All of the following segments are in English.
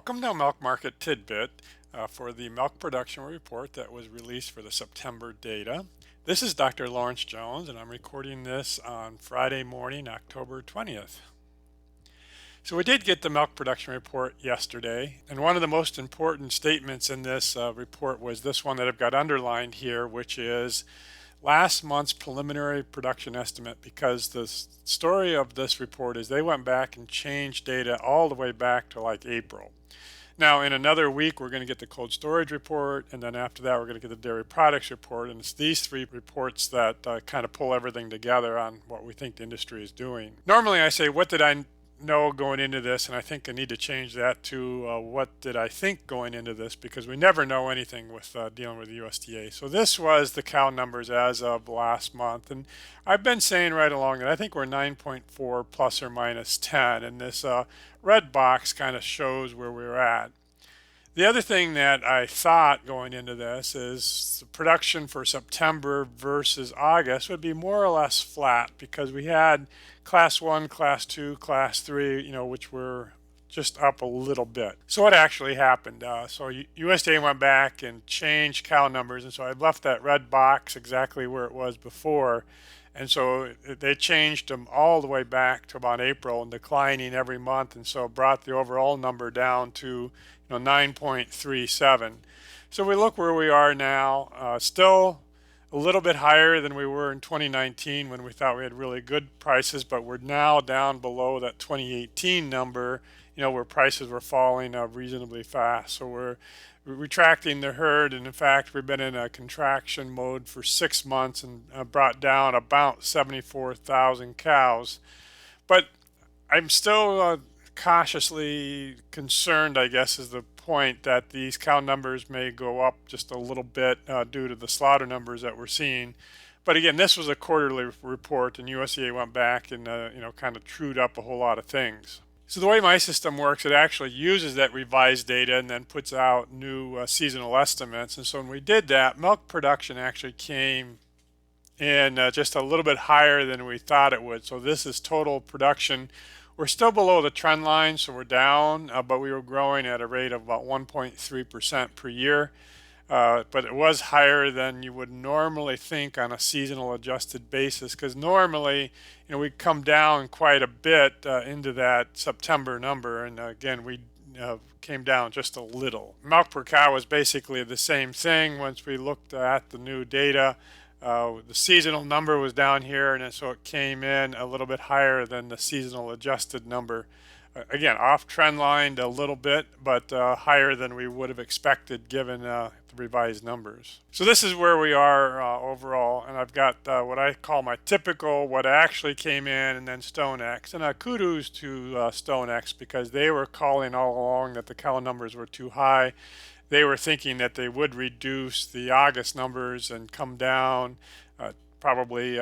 Welcome to Milk Market Tidbit for the milk production report that was released for the September data. This is Dr. Lawrence Jones, and I'm recording this on Friday morning, October 20th. So we did get the milk production report yesterday, and one of the most important statements in this report was this one that I've got underlined here, which is last month's preliminary production estimate, because the story of this report is they went back and changed data all the way back to like April. Now, in another week, we're going to get the cold storage report, and then after that, we're going to get the dairy products report. And it's these three reports that kind of pull everything together on what we think the industry is doing. Normally, I say, what did I know going into this? And I think I need to change that to what did I think going into this, because we never know anything with dealing with the USDA. So this was the cow numbers as of last month. And I've been saying right along that I think we're 9.4 plus or minus 10. And this red box kind of shows where we're at. The other thing that I thought going into this is the production for September versus August would be more or less flat, because we had class 1, class 2, class 3, which were just up a little bit. So what actually happened? So USDA went back and changed cow numbers, and so I left that red box exactly where it was before. And so they changed them all the way back to about April and declining every month, and so it brought the overall number down to 9.37. So we look where we are now, still a little bit higher than we were in 2019 when we thought we had really good prices, but we're now down below that 2018 number, where prices were falling reasonably fast. So we're retracting the herd, and in fact we've been in a contraction mode for 6 months and brought down about 74,000 cows. But I'm still cautiously concerned, I guess is the point, that these cow numbers may go up just a little bit due to the slaughter numbers that we're seeing. But again, this was a quarterly report, and USDA went back and kind of trued up a whole lot of things. So the way my system works, it actually uses that revised data and then puts out new seasonal estimates. And so when we did that, milk production actually came in just a little bit higher than we thought it would. So this is total production. We're still below the trend line, so we're down, but we were growing at a rate of about 1.3% per year. But it was higher than you would normally think on a seasonal adjusted basis, because normally, we come down quite a bit into that September number, and again, we came down just a little. Milk per cow was basically the same thing once we looked at the new data. The seasonal number was down here, and so it came in a little bit higher than the seasonal adjusted number. Again, off trend lined a little bit, but higher than we would have expected given the revised numbers. So this is where we are overall, and I've got what I call my typical, what actually came in, and then StoneX. And kudos to StoneX, because they were calling all along that the cow numbers were too high. They were thinking that they would reduce the August numbers and come down. Probably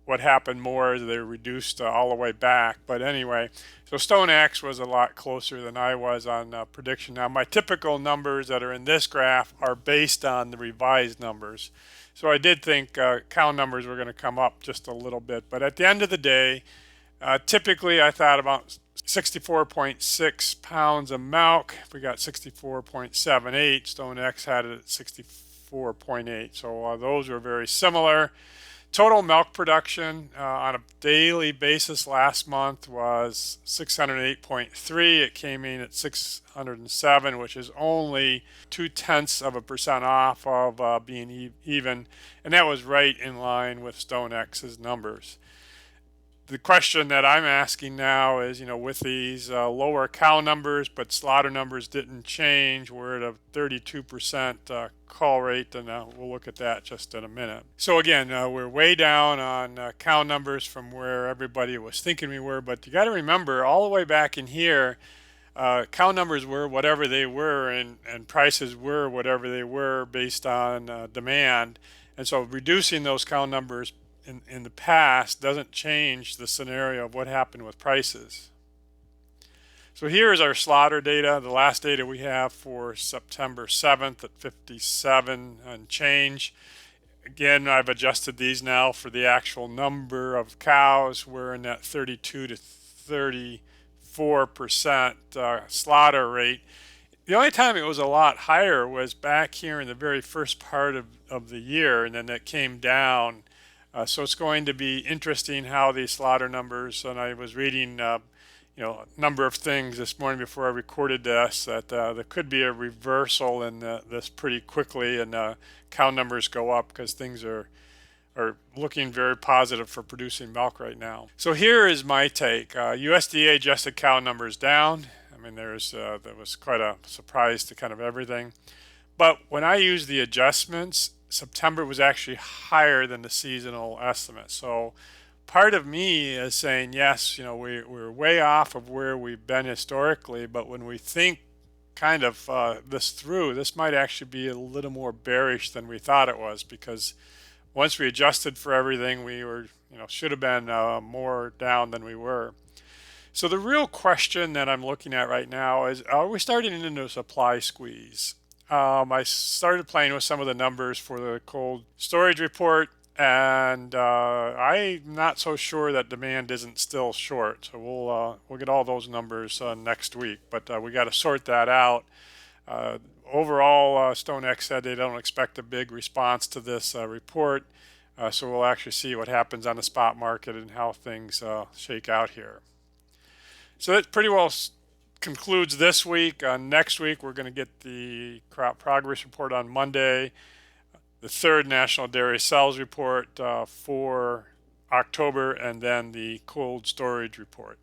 what happened more is they reduced all the way back. But anyway, so StoneX was a lot closer than I was on prediction. Now, my typical numbers that are in this graph are based on the revised numbers. So I did think cow numbers were going to come up just a little bit. But at the end of the day, typically I thought about 64.6 pounds of milk. We got 64.78. StoneX had it at 64.8. So those were very similar. Total milk production on a daily basis last month was 608.3. It came in at 607, which is only 0.2% off of being even, and that was right in line with StoneX's numbers. The question that I'm asking now is, with these lower cow numbers, but slaughter numbers didn't change, we're at a 32% call rate, and we'll look at that just in a minute. So again, we're way down on cow numbers from where everybody was thinking we were, but you got to remember, all the way back in here, cow numbers were whatever they were, and prices were whatever they were based on demand. And so reducing those cow numbers in the past doesn't change the scenario of what happened with prices. So here is our slaughter data, the last data we have for September 7th at 57 and change. Again, I've adjusted these now for the actual number of cows. We're in that 32 to 34 4% slaughter rate. The only time it was a lot higher was back here in the very first part of the year, and then it came down. So it's going to be interesting how these slaughter numbers, and I was reading a number of things this morning before I recorded this, that there could be a reversal in this pretty quickly, and cow numbers go up because things are looking very positive for producing milk right now. So here is my take. USDA adjusted cow numbers down. I mean, that was quite a surprise to kind of everything. But when I used the adjustments, September was actually higher than the seasonal estimate. So part of me is saying, yes, we're way off of where we've been historically, but when we think kind of this through, this might actually be a little more bearish than we thought it was, because once we adjusted for everything, we were, should have been more down than we were. So the real question that I'm looking at right now is, are we starting into a supply squeeze? I started playing with some of the numbers for the cold storage report, and I'm not so sure that demand isn't still short. So we'll get all those numbers next week, but we got to sort that out. Overall, StoneX said they don't expect a big response to this report, so we'll actually see what happens on the spot market and how things shake out here. So that pretty well concludes this week. Next week, we're going to get the crop progress report on Monday, the third National Dairy Sales report for October, and then the cold storage report.